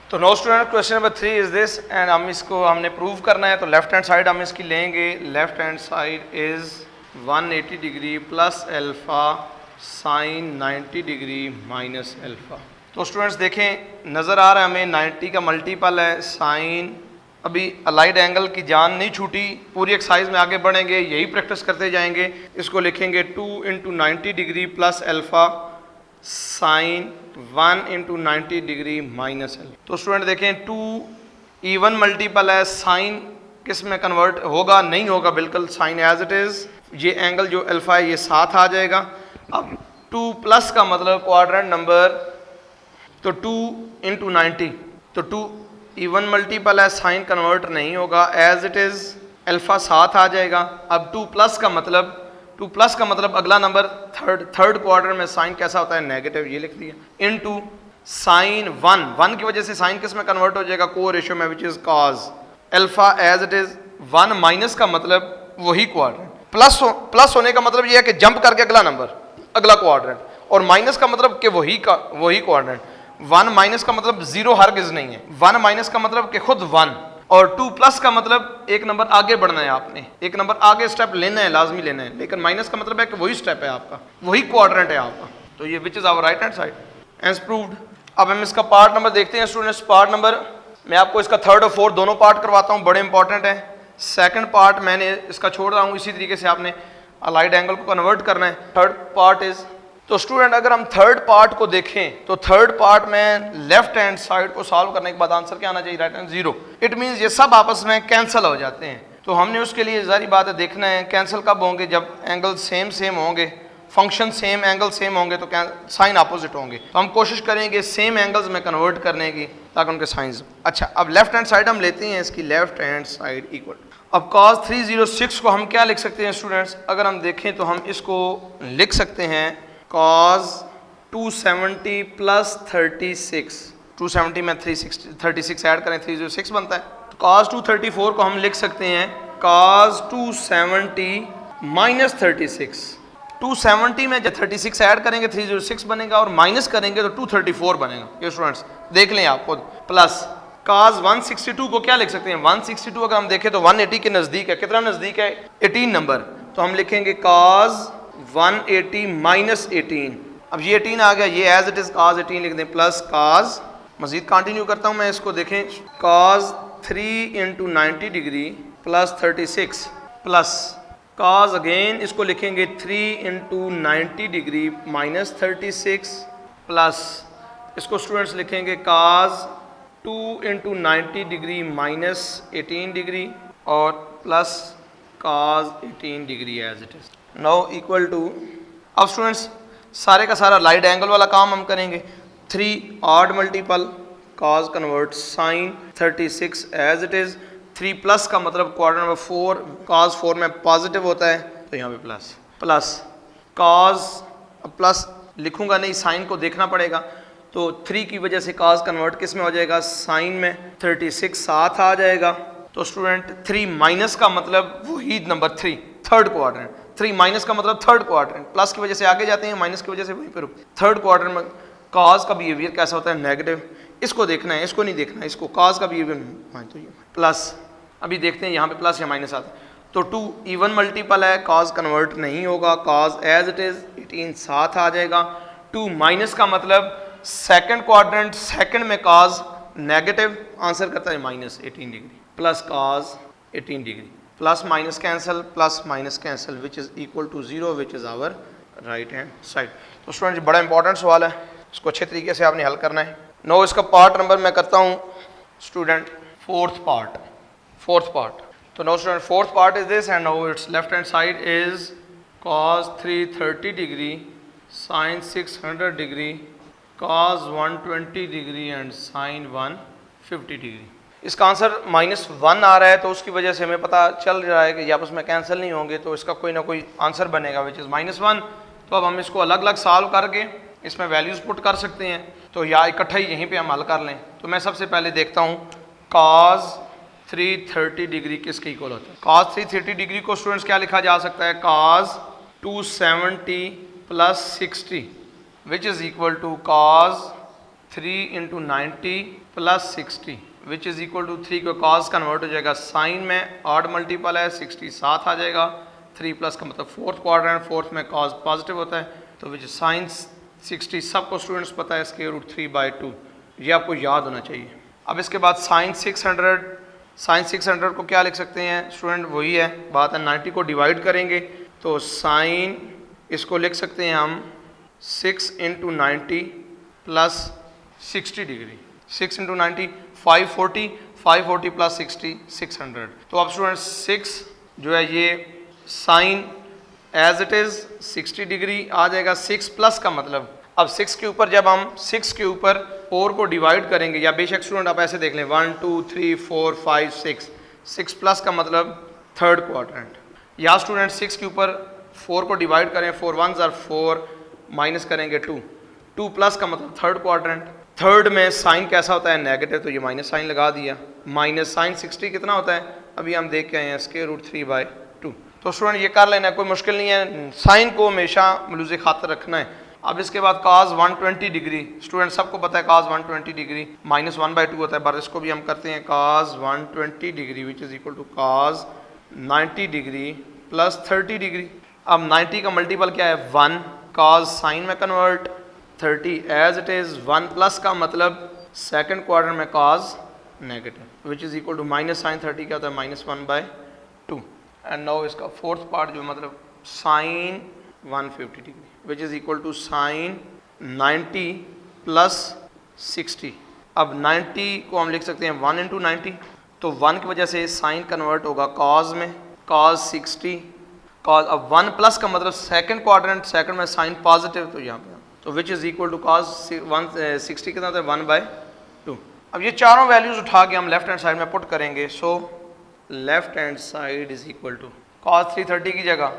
तो no student, question number 3 is this and हमने prove करना है। तो लेफ्ट हैंड साइड हम इसकी लेंगे। Left hand side is 180 degree plus alpha sine 90 degree minus alpha. तो स्टूडेंट्स देखें, नज़र आ रहा है हमें 90 का मल्टीपल है साइन। अभी अलाइड एंगल की जान नहीं छूटी, पूरी एक्सरसाइज में आगे बढ़ेंगे, यही प्रैक्टिस करते जाएंगे। इसको लिखेंगे 2 into 90 degree plus alpha sign 1 into 90 degree minus alpha. तो स्टूडेंट देखें 2 इवन मल्टीपल है, साइन किस में कन्वर्ट होगा? नहीं होगा, बिल्कुल साइन एज इट इज़। ये एंगल जो अल्फा है ये साथ आ जाएगा। अब 2 प्लस का मतलब क्वाड्रेंट नंबर, तो 2 इंटू 90, तो 2 इवन मल्टीपल है, साइन कन्वर्ट नहीं होगा, एज इट इज़ अल्फा साथ आ जाएगा। अब 2 प्लस का मतलब अगला नंबर थर्ड क्वाड्रेंट में साइन कैसा होता है? नेगेटिव, ये लिख दिया। इनटू साइन 1 की वजह से साइन किस में कन्वर्ट हो जाएगा? को रेशियो में, which is cos. Alpha as it is 1 minus का मतलब वही क्वाड्रेंट, प्लस होने का मतलब ये है कि जंप करके अगला नंबर, अगला क्वाड्रेंट, और माइनस का मतलब कि वही क्वाड्रेंट। 1 माइनस का मतलब 0 हरगिज़ नहीं है। 1 माइनस का मतलब कि खुद 1, और 2 प्लस का मतलब एक नंबर आगे बढ़ना है, आपने एक नंबर आगे स्टेप लेना है, लाजमी लेना है। लेकिन माइनस का मतलब है कि वही स्टेप है आपका, वही क्वाड्रेंट है आपका। तो ये which is our right hand side as proved. अब हम इसका पार्ट नंबर देखते हैं स्टूडेंट्स। पार्ट नंबर मैं आपको इसका थर्ड और फोर्थ दोनों पार्ट करवाता हूँ, बड़े इंपॉर्टेंट है। सेकंड पार्ट मैंने इसका छोड़ रहा हूँ, इसी तरीके से आपने अलाइड एंगल को कन्वर्ट करना है। थर्ड पार्ट इज, तो स्टूडेंट अगर हम थर्ड पार्ट को देखें तो थर्ड पार्ट में लेफ्ट हैंड साइड को सॉल्व करने के बाद आंसर क्या आना चाहिए? Right hand 0। इट मींस ये सब आपस में कैंसिल हो जाते हैं। तो हमने उसके लिए जारी बात है देखना है कैंसिल कब होंगे, जब एंगल सेम होंगे, फंक्शन सेम, एंगल सेम होंगे, तो साइन अपोजिट होंगे। तो हम कोशिश करेंगे सेम एंगल्स में कन्वर्ट करने की, ताकि उनके साइंस। अच्छा, अब लेफ्ट हैंड साइड हम लेते हैं इसकी, लेफ्ट हैंड साइड इक्वल। अब cos 306 को हम क्या लिख सकते हैं स्टूडेंट्स? अगर हम देखें तो हम इसको लिख सकते हैं cos 270 प्लस 36, 270 में 36 ऐड करें 306 बनता है। तो cos 234 को हम लिख सकते हैं cos 270 माइनस 36। 270 में जब 36 ऐड करेंगे 306 बनेगा, और माइनस करेंगे तो 234 बनेगा। ये स्टूडेंट्स देख लें आप खुद। प्लस cos 162 को क्या लिख सकते हैं? 162 अगर हम देखें तो 180 के नज़दीक है। कितना नज़दीक है? 18 नंबर। तो हम लिखेंगे cos 180 माइनस 18। अब ये 18 आ गया, ये एज इट इज cos 18 लिख दें, प्लस cos, मजीद कंटिन्यू करता हूँ मैं इसको, देखें cos 3 into 90 degree plus 36, plus cos again इसको लिखेंगे 3 इंटू 90 डिग्री माइनस 36, प्लस इसको स्टूडेंट्स लिखेंगे cos 2 into 90 degree minus 18 degree, और plus cos 18 degree as it is. Now equal to, अब स्टूडेंट्स सारे का सारा लाइट एंगल वाला काम हम करेंगे। 3 odd multiple cos convert sine 36 as it is. 3 plus का मतलब क्वाड्रेंट नंबर 4, cos 4 में पॉजिटिव होता है, तो यहाँ पे प्लस cos, प्लस लिखूंगा नहीं, साइन को देखना पड़ेगा। तो 3 की वजह से cos कन्वर्ट किस में हो जाएगा? साइन में। 36 साथ आ जाएगा। तो स्टूडेंट 3 माइनस का मतलब वही नंबर 3, थर्ड क्वाड्रेंट। 3 माइनस का मतलब थर्ड क्वाड्रेंट, प्लस की वजह से आगे जाते हैं, माइनस की वजह से वहीं पर। थर्ड क्वाड्रेंट में cos का बिहेवियर कैसा होता है? नेगेटिव। इसको देखना है, इसको नहीं देखना है, इसको cos का बिहेवियर। तो ये प्लस, अभी देखते हैं यहाँ पे प्लस या माइनस आता है। तो 2 इवन मल्टीपल है, cos कन्वर्ट नहीं होगा, cos एज इट इज 18 साथ आ जाएगा। 2 माइनस का मतलब सेकंड क्वाड्रेंट, सेकंड में cos नेगेटिव, आंसर करता है minus 18 degree, plus cos 18 degree, plus minus cancel, plus minus cancel, which is equal to 0, which is our right hand side. तो student बड़ा important सवाल है, इसको अच्छे तरीके से आपने हल करना है। नो इसका पार्ट नंबर मैं करता हूँ स्टूडेंट फोर्थ पार्ट। तो no student fourth part is this, and now it's left hand side is cos 330 degree sine 600 degree cos 120 degree and sine 150 degree. इसका आंसर -1 आ रहा है, तो उसकी वजह से हमें पता चल रहा है कि ये आपस में कैंसिल नहीं होंगे, तो इसका कोई ना कोई आंसर बनेगा विच इज़ -1। तो अब हम इसको अलग अलग सॉल्व करके इसमें वैल्यूज़ पुट कर सकते हैं, तो या इकट्ठा ही यहीं पे हम हल कर लें। तो मैं सबसे पहले देखता हूँ cos 330 डिग्री किसके इक्वल होता है? cos 330 डिग्री को स्टूडेंट्स क्या लिखा जा सकता है? cos 270 + 60 which is equal to cos 3 into 90 plus 60 which is equal to 3 को कॉस कन्वर्ट हो जाएगा साइन में, ऑड मल्टीपल है 60 साथ आ जाएगा, 3 प्लस का मतलब फोर्थ क्वाड्रेंट, फोर्थ में कॉस पॉजिटिव होता है तो विच साइन 60 सबको स्टूडेंट्स पता है स्क्वायर रूट 3/2, ये आपको याद होना चाहिए। अब इसके बाद साइन 600 को क्या लिख सकते हैं स्टूडेंट, वही है बात है, 90 को डिवाइड करेंगे तो साइन इसको लिख सकते हैं हम 6 into 90 plus 60 degree, 6 into 90 540 plus 60 600। तो अब स्टूडेंट 6 जो है ये sine as it is 60 degree आ जाएगा, 6 प्लस का मतलब अब 6 के ऊपर जब हम 6 के ऊपर 4 को डिवाइड करेंगे, या बेशक स्टूडेंट आप ऐसे देख लें 1 2 3 4 5 6 प्लस का मतलब थर्ड क्वाड्रेंट, या स्टूडेंट 6 के ऊपर 4 को डिवाइड करें 4 1s आर 4 माइनस करेंगे 2 प्लस का मतलब थर्ड क्वाड्रेंट। थर्ड में साइन कैसा होता है नेगेटिव, तो ये माइनस साइन लगा दिया, माइनस साइन 60 कितना होता है अभी हम देख के आए हैं स्क्वायर रूट 3/2। तो स्टूडेंट ये कर लेना, कोई मुश्किल नहीं है, साइन को हमेशा मलूज़े खातर रखना है। अब इसके बाद cos 120 डिग्री, स्टूडेंट सबको पता है cos 120 डिग्री माइनस 1/2 होता है, पर इसको भी हम करते हैं cos 120 degree which is equal to cos 90 degree plus 30 degree. अब 90 का मल्टीपल क्या है 1, cos साइन में convert 30 as it is 1 plus का मतलब सेकंड क्वार्टर में cos negative which is equal to minus sine 30 क्या होता है -1/2। एंड नाउ इसका फोर्थ पार्ट जो मतलब sine 150 degree which is equal to sine 90 plus 60। अब 90 को हम लिख सकते हैं 1 इंटू 90, तो 1 की वजह से साइन कन्वर्ट होगा cos में, cos 60 cos, अब 1 प्लस का मतलब सेकंड क्वाड्रेंट, सेकंड में साइन पॉजिटिव, तो यहाँ पे तो which is equal to cos 60 कितना होता है 1/2। अब ये चारों वैल्यूज़ उठा के हम लेफ्ट हैंड साइड में पुट करेंगे, so left hand side is equal to cos 330 की जगह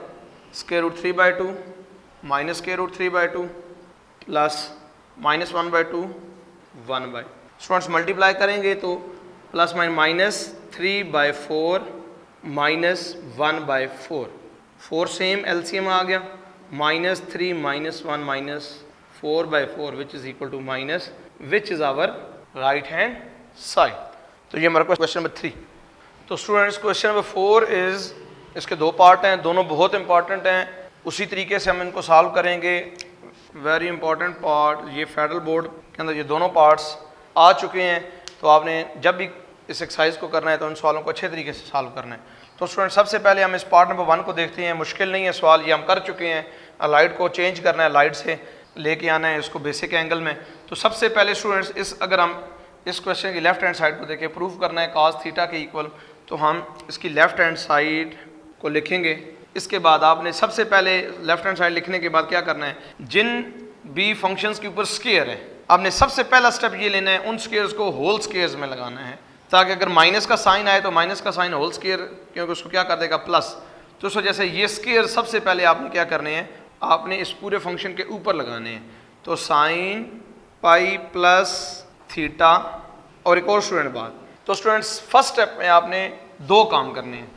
square root 3/2 minus square root 3/2 plus minus 1/2 1/, students multiply करेंगे तो plus minus 3/4 minus 1/4, 4 same LCM आ गया, -3 -1 -4/4 which is equal to minus which is our right hand side. तो ये हमारा question number 3। तो स्टूडेंट्स क्वेश्चन नंबर 4 इज़, इसके दो पार्ट हैं, दोनों बहुत इंपॉर्टेंट हैं, उसी तरीके से हम इनको सॉल्व करेंगे। वेरी इंपॉर्टेंट पार्ट, ये फेडरल बोर्ड के अंदर ये दोनों पार्ट्स आ चुके हैं, तो आपने जब भी इस एक्सरसाइज को करना है तो उन सवालों को अच्छे तरीके से सॉल्व करना है। तो स्टूडेंट सबसे पहले हम इस पार्ट नंबर 1 को देखते हैं, मुश्किल नहीं है सवाल, ये हम कर चुके हैं। लाइट को चेंज करना है, लाइट से लेके आना है इसको बेसिक एंगल में। तो सबसे पहले स्टूडेंट्स इस, अगर हम इस क्वेश्चन की लेफ्ट हैंड साइड को देखें, प्रूफ करना है cos थीटा के इक्वल, तो हम इसकी लेफ्ट हैंड साइड को लिखेंगे। इसके बाद आपने सबसे पहले लेफ्ट हैंड साइड लिखने के बाद क्या करना है, जिन भी फंक्शंस के ऊपर स्क्वायर है आपने सबसे पहला स्टेप ये लेना है, उन स्क्वायर्स को होल स्क्वायर्स में लगाना है, ताकि अगर माइनस का साइन आए तो माइनस का साइन होल स्क्वायर, क्योंकि उसको क्या कर देगा प्लस। तो उस वजह से ये स्क्वायर सबसे पहले आपने क्या करने हैं, आपने इस पूरे फंक्शन के ऊपर लगाने हैं। तो साइन पाई प्लस थीटा। और एक और स्टूडेंट बात, तो स्टूडेंट्स फर्स्ट स्टेप में आपने दो काम करने हैं,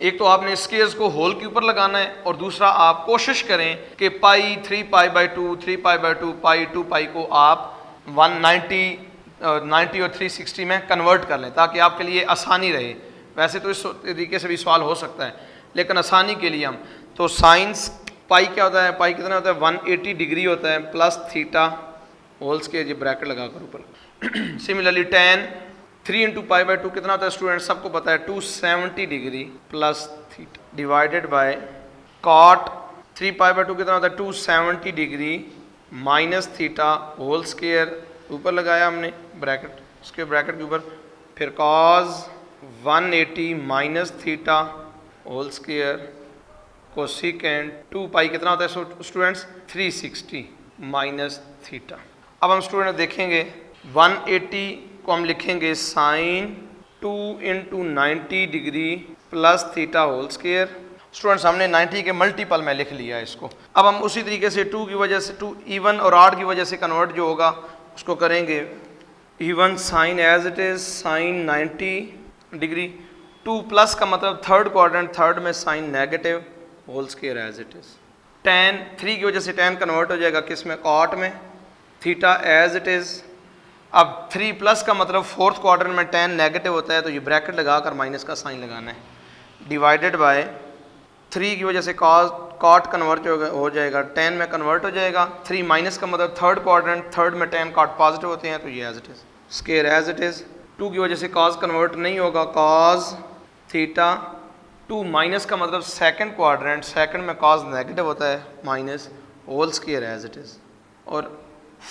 एक तो आपने स्क्वायर्स को होल के ऊपर लगाना है, और दूसरा आप कोशिश करें कि पाई 3π/2 3π/2 पाई 2π को आप 190 और 360 में कन्वर्ट कर लें, ताकि आपके लिए आसानी रहे। वैसे तो इस तरीके से भी सवाल हो सकता है, लेकिन आसानी के लिए हम, तो साइंस पाई क्या होता है, पाई कितना होता है 180 डिग्री होता है, प्लस थीटा होल्स के ये ब्रैकेट लगाकर ऊपर। सिमिलरली tan 3 इंटू π/2 कितना होता है स्टूडेंट, सबको पता है 270 degree plus theta divided by cot 3π/2 कितना होता है 270 degree minus theta whole square, ऊपर लगाया हमने ब्रैकेट, उसके ब्रैकेट के ऊपर, फिर cos 180 minus theta whole square cosecant 2π कितना होता है स्टूडेंट्स 360 माइनस थीटा। अब हम स्टूडेंट देखेंगे 180 को हम लिखेंगे sine 2 into 90 degree plus theta whole square. Students हमने 90 के मल्टीपल में लिख लिया इसको। अब हम उसी तरीके से 2 की वजह से 2 इवन और ऑड की वजह से कन्वर्ट जो होगा उसको करेंगे even sine as it is sine 90 degree, 2 plus का मतलब थर्ड क्वाड्रेंट, थर्ड में sine negative whole square as it is. tan 3 की वजह से tan कन्वर्ट हो जाएगा किस में, कॉट में, थीटा एज इट इज अब 3 प्लस का मतलब फोर्थ क्वाड्रेंट में tan नेगेटिव होता है, तो ये ब्रैकेट लगाकर माइनस का साइन लगाना है, डिवाइडेड बाय 3 की वजह से कॉट कन्वर्ट हो जाएगा, tan में कन्वर्ट हो जाएगा। 3 माइनस का मतलब थर्ड क्वाड्रेंट, थर्ड में tan कॉट पॉजिटिव होते हैं, तो ये as it is, square as it is. 2 की वजह से कॉस कन्वर्ट नहीं होगा, कॉस थीटा। 2 माइनस का मतलब सेकंड क्वाड्रेंट, सेकंड में कॉस नेगेटिव होता है, minus whole square as it is. और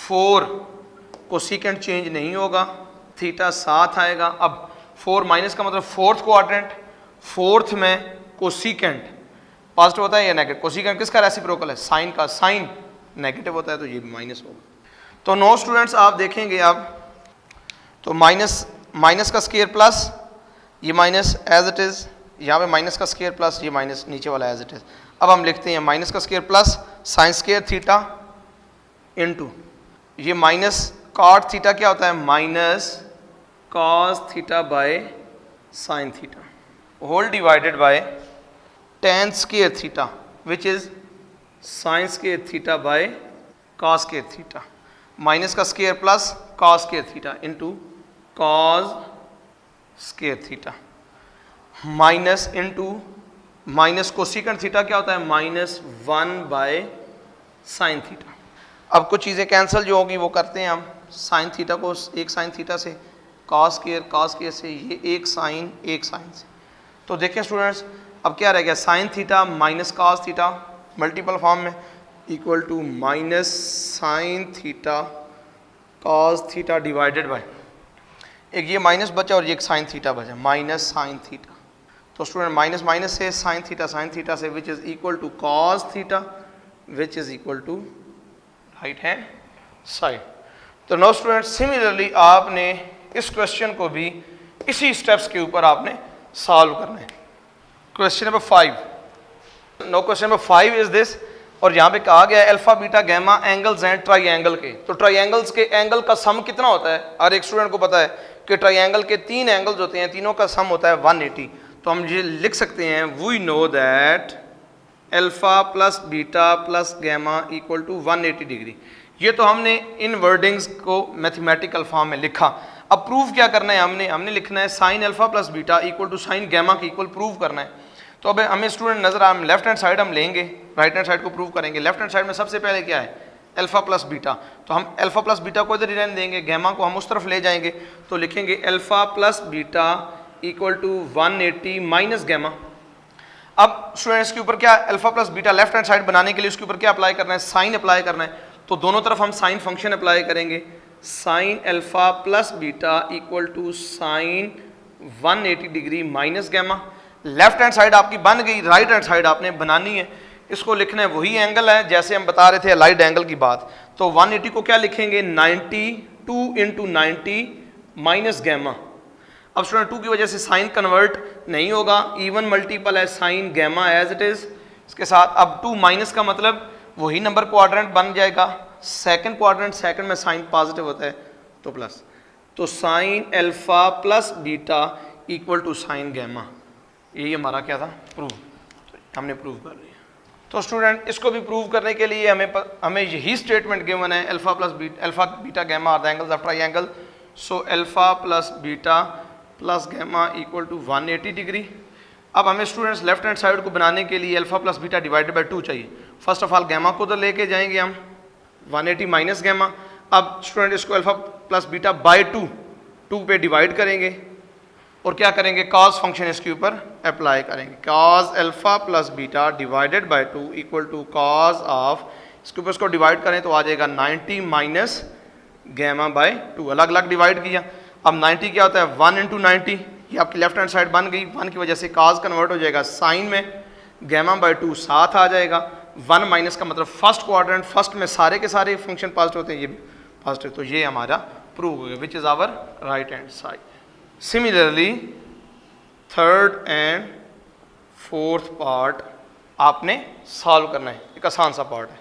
4 कोसेकेंट चेंज नहीं होगा, थीटा साथ आएगा। अब 4 माइनस का मतलब फोर्थ क्वाड्रेंट, फोर्थ में कोसेकेंट पॉजिटिव होता है या नेगेटिव, कोसेकेंट किसका रेसिप्रोकल है, साइन का, साइन नेगेटिव होता है, तो ये भी माइनस होगा। तो नो स्टूडेंट्स आप देखेंगे अब, तो माइनस का स्केयर प्लस, ये माइनस एज इट इज़, यहाँ पे माइनस का स्केयर प्लस, ये माइनस नीचे वाला एज इट इज़। अब हम लिखते हैं माइनस का square plus sine square theta into ये माइनस कॉट थीटा क्या होता है, minus cos theta by sine theta, whole divided by tan square theta which is sine square theta by cos square theta, minus का square plus cos square theta into cos square theta, minus into minus cosecant theta क्या होता है, minus 1 bye sine theta. अब कुछ चीज़ें cancel जो होगी वो करते हैं हम, साइन थीटा को एक साइन थीटा से, कॉस स्केयर से, ये एक साइन से। तो देखें स्टूडेंट्स, अब क्या रह गया, sine theta minus cos theta multiple form में equal to minus sine theta cos theta divided by, एक ये माइनस बचा और ये एक साइन थीटा बचा, माइनस साइन थीटा। तो स्टूडेंट माइनस माइनस से साइन थीटा से which is equal to cos theta which is equal to right hand side. तो नो स्टूडेंट सिमिलरली आपने इस क्वेश्चन को भी इसी स्टेप्स के ऊपर आपने सॉल्व करना है। Question number 5, no question number 5 is this, और यहाँ पे कहा गया है अल्फा बीटा गैमा एंगल्स हैं ट्राइएंगल के। तो ट्राइएंगल्स के एंगल का सम कितना होता है, हर एक स्टूडेंट को पता है कि ट्राइएंगल के 3 एंगल्स होते हैं, तीनों का सम होता है 180। तो हम ये लिख सकते हैं, we know that alpha plus beta plus gamma equal to 180 degree. ये तो हमने इन वर्डिंग्स को मैथमेटिकल फॉर्म में लिखा। अब प्रूव क्या करना है, हमने लिखना है sine alpha plus beta equal to sine gamma के इक्वल प्रूव करना है। तो अब हमें स्टूडेंट नजर हम लेफ्ट हैंड साइड हम लेंगे, राइट हैंड साइड को प्रूव करेंगे। लेफ्ट हैंड साइड में सबसे पहले क्या है, अल्फा प्लस बीटा, तो हम अल्फा प्लस बीटा को इधर ही रहने देंगे, गैमा को हम उस तरफ ले जाएंगे। तो लिखेंगे alpha plus beta equal to 180 minus gamma. अब स्टूडेंट्स के ऊपर क्या, alpha plus beta left hand side बनाने के लिए उसके ऊपर क्या अप्लाई करना है, साइन अप्लाई करना है। तो दोनों तरफ हम साइन फंक्शन अप्लाई करेंगे, sine alpha plus beta equal to sine 180 degree minus gamma. Left hand side आपकी बन गई, राइट हैंड साइड आपने बनानी है। इसको लिखना है वही एंगल है जैसे हम बता रहे थे अलाइड एंगल की बात। तो 180 को क्या लिखेंगे, 92 इंटू 90 माइनस गैमा। अब स्टूडेंट 2 की वजह से साइन कन्वर्ट नहीं होगा, इवन मल्टीपल है sine gamma as it is. इसके साथ अब 2 माइनस का मतलब वही नंबर क्वाड्रेंट बन जाएगा, सेकंड क्वाड्रेंट, सेकंड में साइन पॉजिटिव होता है तो प्लस। तो sine alpha plus beta equal to sine gamma, यही हमारा क्या था, प्रूव। तो हमने प्रूव कर लिया। तो स्टूडेंट इसको भी प्रूव करने के लिए हमें यही स्टेटमेंट गिवन है, alpha beta gamma are the angles of triangle. So alpha plus beta plus gamma equal to 180 degree. अब हमें स्टूडेंट्स लेफ्ट हैंड साइड को बनाने के लिए alpha plus beta divided by 2 चाहिए। फर्स्ट ऑफ ऑल गैमा को तो लेके जाएंगे हम 180 माइनस गैमा। अब स्टूडेंट इसको अल्फा प्लस बीटा बाय 2 पे डिवाइड करेंगे और क्या करेंगे, कॉस फंक्शन इसके ऊपर अप्लाई करेंगे। Cos alpha plus beta divided by 2 equal to cos of, इसके ऊपर इसको डिवाइड करें तो आ जाएगा 90 माइनस गैमा बाय 2, अलग अलग डिवाइड किया। अब 90 क्या होता है, 1 इंटू 90, ये आपकी लेफ्ट हैंड साइड बन गई। 1 की वजह से कॉस कन्वर्ट हो जाएगा साइन में, गैमा बाय 2 साथ आ जाएगा। 1 माइनस का मतलब फर्स्ट क्वाड्रेंट, फर्स्ट में सारे के सारे फंक्शन पॉजिटिव होते हैं, ये भी पॉजिटिव। तो ये हमारा प्रूव हो गया, which is our right hand side. Similarly third and fourth part आपने सॉल्व करना है, एक आसान सा पार्ट है।